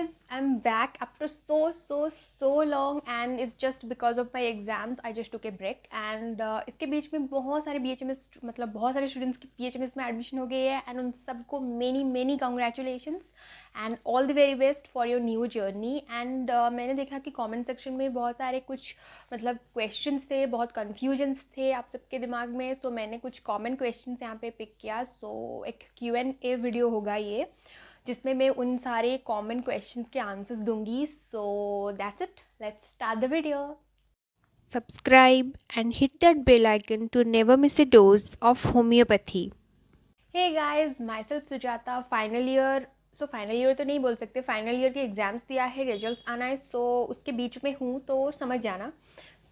guys, I'm back after so long and it's just because of my exams. I just took a break and इसके बीच में बहुत सारे BHMS मतलब बहुत सारे स्टूडेंट्स की BHMS में एडमिशन हो गई है एंड उन सबको many congratulations and all the very best for your new journey. And मैंने देखा कि कमेंट सेक्शन में बहुत सारे कुछ मतलब क्वेश्चंस थे, बहुत कन्फ्यूजन्स थे आप सबके दिमाग में। सो मैंने कुछ कॉमन क्वेश्चंस यहाँ पे पिक किया। सो एक Q&A वीडियो होगा ये, जिसमें मैं उन सारे कॉमन क्वेश्चंस के आंसर्स दूंगी। So that's it, let's start the video. Subscribe and hit that bell icon to never miss a dose of homeopathy. Hey guys, myself Sujata, final year. So final year तो नहीं बोल सकते, final year के exams दिया है, results आना है। सो उसके बीच में हूँ तो समझ जाना।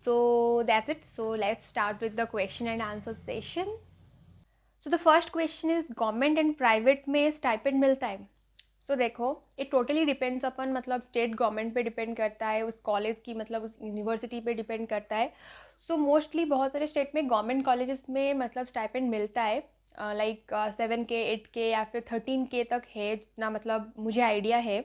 So that's it, so let's start with the question and answer session. So the first question is, government and private में स्टाइपेंड मिलता है? सो देखो, इट टोटली डिपेंड्स अपन मतलब स्टेट गवर्नमेंट पे डिपेंड करता है, उस कॉलेज की मतलब उस यूनिवर्सिटी पे डिपेंड करता है। सो मोस्टली बहुत सारे स्टेट में गवर्नमेंट कॉलेजेस में मतलब स्टाइपेंड मिलता है, लाइक 7K 8K या फिर 13K तक है, जितना मतलब मुझे आइडिया है।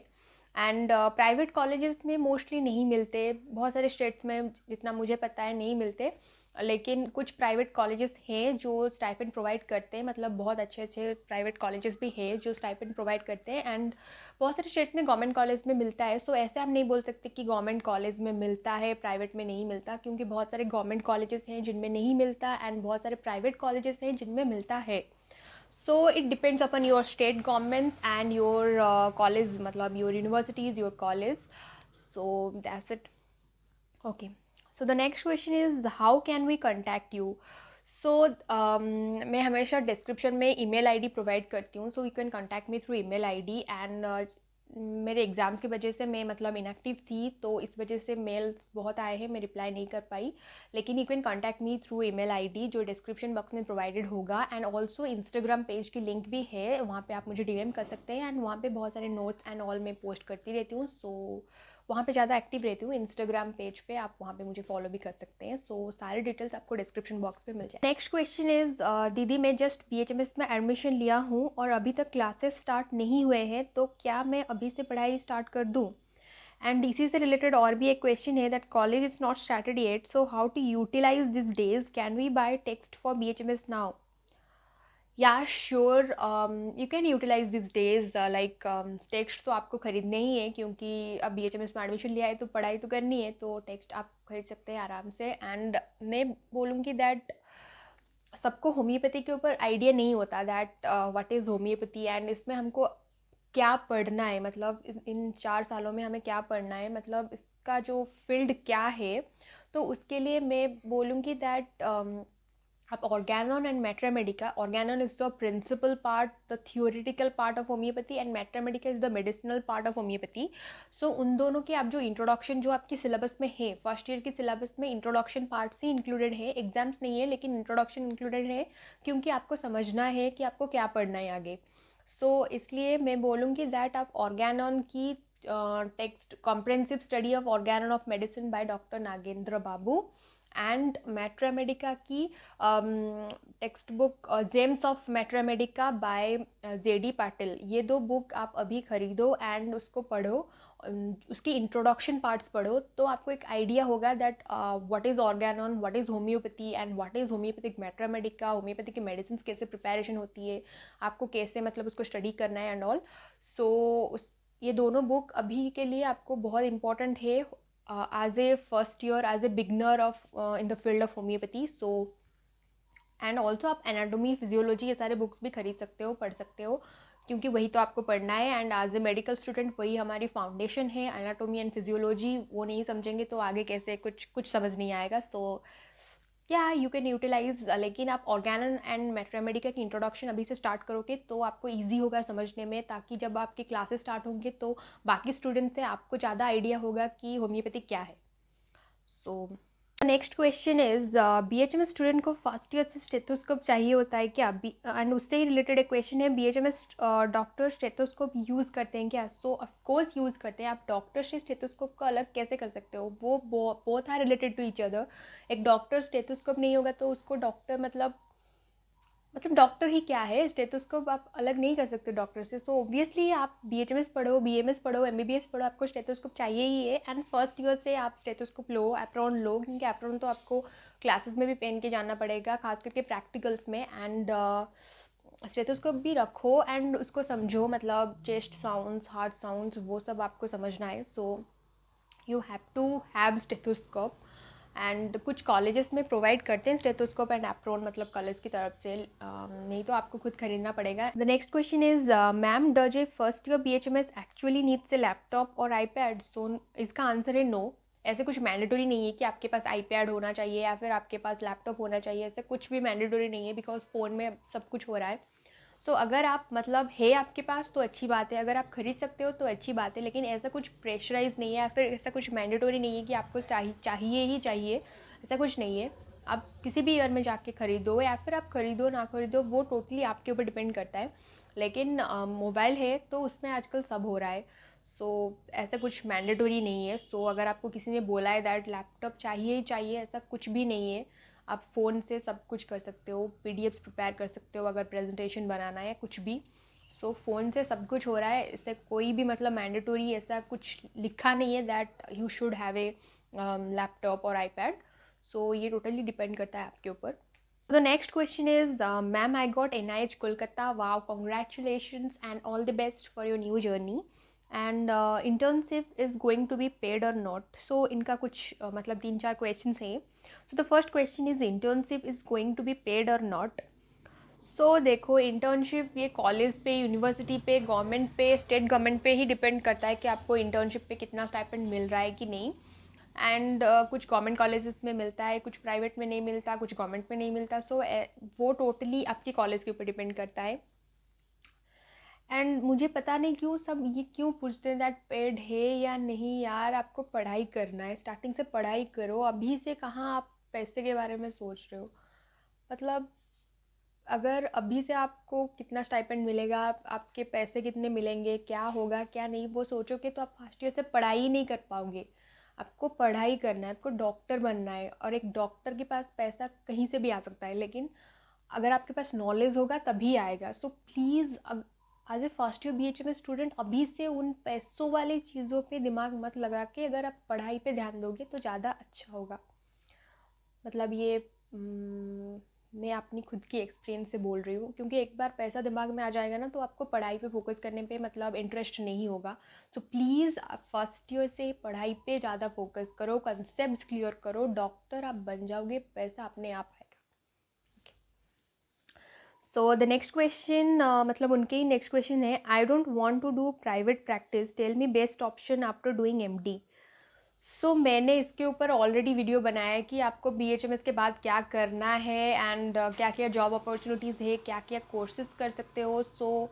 एंड प्राइवेट कॉलेजेस में मोस्टली नहीं मिलते, बहुत सारे स्टेट्स में जितना मुझे पता है नहीं मिलते। लेकिन कुछ प्राइवेट कॉलेजेस हैं जो स्टाइपेंड प्रोवाइड करते हैं, मतलब बहुत अच्छे अच्छे प्राइवेट कॉलेजेस भी हैं जो स्टाइपेंड प्रोवाइड करते हैं। एंड बहुत सारे स्टेट में गवर्नमेंट कॉलेज में मिलता है। सो ऐसे हम नहीं बोल सकते कि गवर्नमेंट कॉलेज में मिलता है प्राइवेट में नहीं मिलता, क्योंकि बहुत सारे गवर्नमेंट कॉलेजेस हैं जिनमें नहीं मिलता एंड बहुत सारे प्राइवेट कॉलेजेस हैं जिनमें मिलता है। So it depends upon your state governments and your college, matlab your universities, your college. So that's it. Okay. So the next question is, how can we contact you? So मैं हमेशा description में email ID provide करती हूँ, so you can contact me through email ID। And मेरे exams की वजह से मैं मतलब इनएक्टिव थी, तो इस वजह से मेल्स बहुत आए हैं, मैं रिप्लाई नहीं कर पाई। लेकिन you can contact me through email ID जो डिस्क्रिप्शन बॉक्स में प्रोवाइडेड होगा। एंड ऑल्सो इंस्टाग्राम पेज की लिंक भी है, वहाँ पे आप मुझे DM कर सकते हैं। एंड वहाँ पे बहुत सारे नोट्स एंड ऑल मैं पोस्ट करती रहती हूँ। सो वहाँ पे ज़्यादा एक्टिव रहती हूँ, इंस्टाग्राम पेज पे आप वहाँ पे मुझे फॉलो भी कर सकते हैं। सो सारे डिटेल्स आपको डिस्क्रिप्शन बॉक्स पे मिल जाए। नेक्स्ट क्वेश्चन इज़, दीदी मैं जस्ट BHMS में एडमिशन लिया हूँ और अभी तक क्लासेस स्टार्ट नहीं हुए हैं, तो क्या मैं अभी से पढ़ाई स्टार्ट कर दूँ? एंड इसी से रिलेटेड और भी एक क्वेश्चन है, that college is not started yet, so how to utilize this days, can we buy text for BHMS now? या sure, you can utilize this days, like text तो आपको ख़रीदने ही है, क्योंकि अब BHMS में एडमिशन लिया है तो पढ़ाई तो करनी है, तो टेक्स्ट आप खरीद सकते हैं आराम से। एंड मैं बोलूँगी दैट सबको होम्योपैथी के ऊपर आइडिया नहीं होता, that what is homeopathy and इसमें हमको क्या पढ़ना है, मतलब इन 4 सालों में हमें क्या पढ़ना है, मतलब इसका जो फील्ड क्या है। तो उसके लिए मैं बोलूँगी दैट आप organon and materia medica, organon is the principal part, the theoretical part of homeopathy, and materia medica is the medicinal part of homeopathy. So उन दोनों के आप जो इंट्रोडक्शन जो आपकी सिलेबस में है, फर्स्ट ईयर की सिलेबस में इंट्रोडक्शन पार्ट से इंक्लूडेड है, एग्जाम्स नहीं है लेकिन इंट्रोडक्शन इंक्लूडेड है, क्योंकि आपको समझना है कि आपको क्या पढ़ना है आगे। सो इसलिए मैं बोलूँगी दैट आप ऑर्गेनोन की text, comprehensive study of organon of medicine by doctor Nagendra Babu, and materia medica की textbook gems of materia medica by JD Patil, ये 2 बुक आप अभी ख़रीदो एंड उसको पढ़ो। उसकी इंट्रोडक्शन पार्ट्स पढ़ो तो आपको एक आइडिया होगा that what is organon, what is homeopathy and what is homeopathic materia medica, homeopathy की मेडिसिन कैसे प्रिपरेशन होती है, आपको कैसे मतलब उसको स्टडी करना है एंड ऑल। सो उस ये दोनों बुक अभी के लिए आपको बहुत इंपॉर्टेंट है, as a first year, as a beginner of in the field of homeopathy. So and also आप एनाटोमी फिजियोलॉजी ये सारे बुक्स भी खरीद सकते हो, पढ़ सकते हो, क्योंकि वही तो आपको पढ़ना है। And as a medical student वही हमारी फाउंडेशन है, एनाटोमी एंड फिजियोलॉजी, वो नहीं समझेंगे तो आगे कैसे कुछ समझ नहीं आएगा। सो या यू कैन यूटिलाइज, लेकिन आप ऑर्गेनन एंड मैट्रामेडिका की इंट्रोडक्शन अभी से स्टार्ट करोगे तो आपको ईजी होगा समझने में, ताकि जब आपके क्लासेस स्टार्ट होंगे तो बाकी स्टूडेंट से आपको ज़्यादा आइडिया होगा कि होम्योपैथी क्या है। So next question is, BHMS student को फर्स्ट ईयर से स्टेथोस्कोप चाहिए होता है क्या? एंड उससे ही रिलेटेड एक क्वेश्चन है, BHMS डॉक्टर स्टेथोस्कोप यूज़ करते हैं क्या? सो ऑफकोर्स यूज़ करते हैं। आप डॉक्टर से स्टेथोस्कोप को अलग कैसे कर सकते हो, वो both are related to each other. एक डॉक्टर स्टेथोस्कोप नहीं होगा तो उसको डॉक्टर मतलब मतलब डॉक्टर ही क्या है, स्टेथोस्कोप आप अलग नहीं कर सकते डॉक्टर से। सो ऑब्वियसली आप बीएचएमएस पढ़ो, बीएमएस पढ़ो, एमबीबीएस पढ़ो, आपको स्टेथोस्कोप चाहिए ही है। एंड फर्स्ट ईयर से आप स्टेथोस्कोप लो, एप्रॉन लो, क्योंकि एप्रॉन तो आपको क्लासेस में भी पहन के जाना पड़ेगा, खास करके प्रैक्टिकल्स में। एंड स्टेथोस्कोप भी रखो एंड उसको समझो, मतलब चेस्ट साउंड्स, हार्ट साउंड्स, वो सब आपको समझना है। So you have to have stethoscope. And कुछ कॉलेजेस में प्रोवाइड करते हैं स्टेथोस्कोप एंड एप्रोन, मतलब कॉलेज की तरफ से, नहीं तो आपको खुद खरीदना पड़ेगा। The next question is, ma'am does a first year BHMS actually needs a laptop और आईपैड? सो इसका आंसर है नो। ऐसे कुछ मैंडेटरी नहीं है कि आपके पास आईपैड होना चाहिए या फिर आपके पास लैपटॉप होना चाहिए, ऐसे कुछ भी मैंडेटरी नहीं है, बिकॉज फ़ोन में सब कुछ हो रहा है। सो अगर आप मतलब है आपके पास तो अच्छी बात है, अगर आप खरीद सकते हो तो अच्छी बात है, लेकिन ऐसा कुछ प्रेशराइज नहीं है या फिर ऐसा कुछ मैंडेटरी नहीं है कि आपको चाहिए ही चाहिए, ऐसा कुछ नहीं है। आप किसी भी ईयर में जाके खरीदो या फिर आप खरीदो ना खरीदो, वो टोटली आपके ऊपर डिपेंड करता है। लेकिन मोबाइल है तो उसमें आजकल सब हो रहा है। सो ऐसा कुछ मैंडेटरी नहीं है। सो अगर आपको किसी ने बोला है दैट लैपटॉप चाहिए ही चाहिए, ऐसा कुछ भी नहीं है। आप फ़ोन से सब कुछ कर सकते हो, पीडीएफ्स प्रिपेयर कर सकते हो अगर प्रेजेंटेशन बनाना है, कुछ भी। सो फ़ोन से सब कुछ हो रहा है, इससे कोई भी मतलब मैंडेटरी ऐसा कुछ लिखा नहीं है that you should have a laptop और आईपैड। सो ये टोटली डिपेंड करता है आपके ऊपर। The next question is, ma'am, I got NIH Kolkata. Wow, congratulations and all the best for your new journey. And internship is going to be paid or not? So इनका कुछ मतलब 3-4 questions हैं। So the first question is, internship is going to be paid or not? सो देखो, internship ये college पे, university पे, government पे, state government पे ही डिपेंड करता है कि आपको इंटर्नशिप पे कितना स्टाइपेंड मिल रहा है कि नहीं। एंड कुछ गवर्नमेंट कॉलेजेस में मिलता है, कुछ प्राइवेट में नहीं मिलता, कुछ गवर्नमेंट में नहीं मिलता। सो वो टोटली आपके कॉलेज के ऊपर डिपेंड करता है। एंड मुझे पता नहीं क्यों सब ये क्यों पूछते हैं दैट पेड है या नहीं। यार आपको पढ़ाई करना है, स्टार्टिंग से पढ़ाई करो, अभी से कहाँ आप पैसे के बारे में सोच रहे हो। मतलब अगर अभी से आपको कितना स्टाइपेंड मिलेगा, आपके पैसे कितने मिलेंगे, क्या होगा क्या नहीं, वो सोचोगे तो आप फर्स्ट ईयर से पढ़ाई ही नहीं कर पाओगे। आपको पढ़ाई करना है, आपको डॉक्टर बनना है, और एक डॉक्टर के पास पैसा कहीं से भी आ सकता है, लेकिन अगर आपके पास नॉलेज होगा तभी आएगा। So please, as a first year BHMS student, अभी से उन पैसों वाली चीज़ों पे दिमाग मत लगा के अगर आप पढ़ाई पे ध्यान दोगे तो ज़्यादा अच्छा होगा। मतलब ये मैं अपनी खुद की एक्सपीरियंस से बोल रही हूँ, क्योंकि एक बार पैसा दिमाग में आ जाएगा ना तो आपको पढ़ाई पे फोकस करने पे मतलब इंटरेस्ट नहीं होगा। सो प्लीज़ फर्स्ट ईयर से पढ़ाई पे ज़्यादा फोकस करो, कंसेप्ट क्लियर करो, डॉक्टर आप बन जाओगे, पैसा अपने आप आएगा। सो द नेक्स्ट क्वेश्चन, मतलब उनके ही नेक्स्ट क्वेश्चन है, I don't want to do private practice, tell me best option after doing MD. So मैंने इसके ऊपर ऑलरेडी वीडियो बनाया है कि आपको बीएचएमएस के बाद क्या करना है एंड क्या क्या जॉब अपॉर्चुनिटीज़ है, क्या क्या कोर्सेज कर सकते हो। सो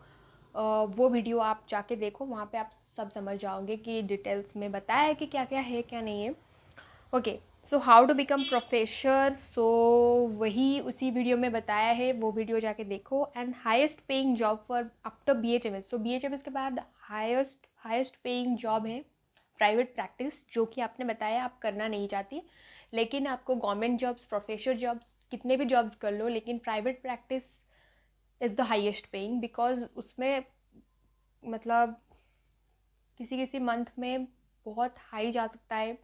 वो वीडियो आप जाके देखो, वहाँ पे आप सब समझ जाओगे कि डिटेल्स में बताया है कि क्या क्या है क्या नहीं है। Okay, so how to become professor, so वही उसी वीडियो में बताया है, वो वीडियो जाके देखो। And highest paying job for after BHMS, so BHMS के बाद हाईएस्ट पेइंग जॉब है प्राइवेट प्रैक्टिस, जो कि आपने बताया आप करना नहीं चाहती। लेकिन आपको गवर्नमेंट जॉब्स, प्रोफेसर जॉब्स, कितने भी जॉब्स कर लो, लेकिन private practice is the highest paying, because उसमें मतलब किसी किसी मंथ में बहुत हाई जा सकता है,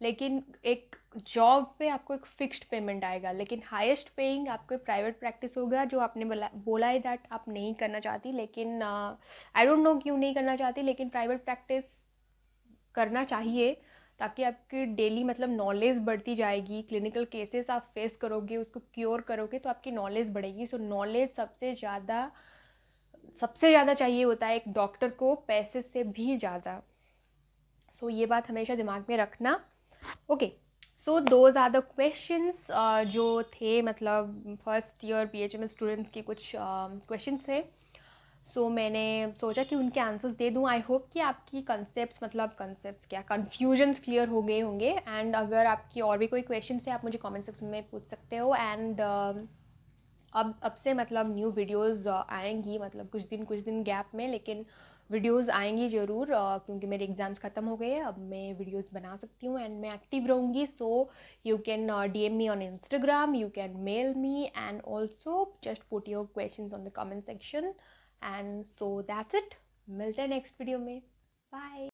लेकिन एक जॉब पे आपको एक फिक्स्ड पेमेंट आएगा। लेकिन हाईएस्ट पेइंग आपको प्राइवेट प्रैक्टिस होगा, जो आपने बोला है दैट आप नहीं करना चाहती, लेकिन आई डोंट नो क्यों नहीं करना चाहती, लेकिन प्राइवेट प्रैक्टिस करना चाहिए, ताकि आपकी डेली मतलब नॉलेज बढ़ती जाएगी, क्लिनिकल केसेस आप फेस करोगे, उसको क्योर करोगे तो आपकी नॉलेज बढ़ेगी। सो नॉलेज सबसे ज़्यादा चाहिए होता है एक डॉक्टर को, पैसे से भी ज़्यादा। सो ये बात हमेशा दिमाग में रखना। Okay, so those are the questions जो थे, मतलब फर्स्ट ईयर बीएचएमएस स्टूडेंट्स के कुछ क्वेश्चंस थे। सो मैंने सोचा कि उनके आंसर्स दे दूँ। आई होप कि आपकी कंसेप्ट्स क्या, कन्फ्यूजन्स क्लियर हो गए होंगे। एंड अगर आपकी और भी कोई क्वेश्चन है, आप मुझे कमेंट सेक्शन में पूछ सकते हो। एंड अब से मतलब न्यू वीडियोस आएंगी, मतलब कुछ दिन गैप में, लेकिन वीडियोस आएंगी ज़रूर, क्योंकि मेरे एग्ज़ाम्स ख़त्म हो गए हैं, अब मैं वीडियोस बना सकती हूँ एंड मैं एक्टिव रहूँगी. So you can DM me on Instagram, you can mail me, and also just put your questions on the comment section. And so that's it. मिलते हैं नेक्स्ट वीडियो में. बाय.